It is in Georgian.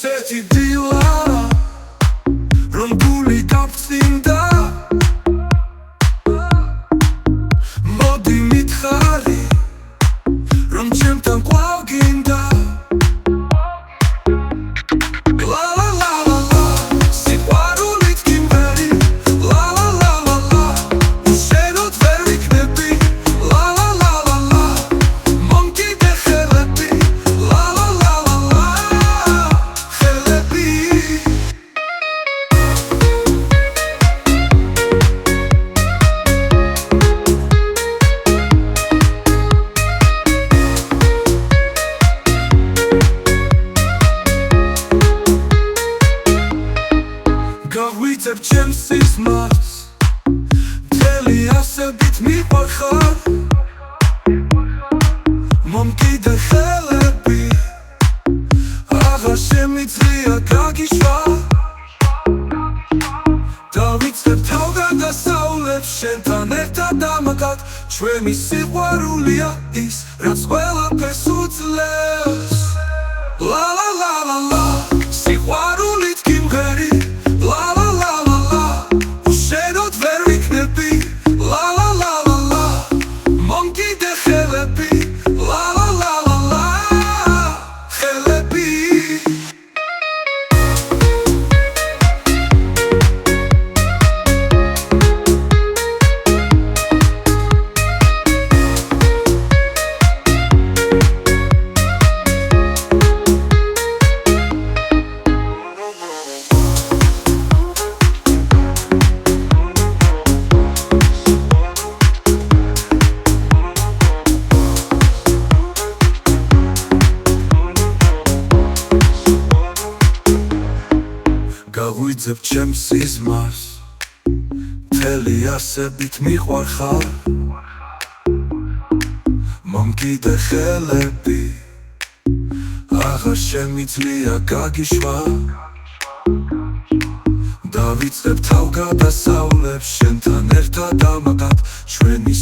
ისეთი დილა რომ გული გავწინდა მოდი მითხარი რომ ჩემთან კვლავ გინდა გავიწებ ჩემს სიზმარს მთელი ასებით მიყვარხარ მომკიდე ხელები აღარ შემიძლია გაგიშვა დავიწყებ თავგადასავლებს შენთან ერთად ამაგად ჩვენი სიყვარულია ის რაც ყველაფერს უძლებს ლა ლა ლა ლა ლა სიყვარულით გიმღერი გავიწებ ჩემს სიზმარს მთელი ასებით მიყვარხარ მომკიდე ხელები აღარ შემიძლია გაგიშვა დავიწყებ თავგადასავლებს შენთან ერთად ამაგად ჩვენი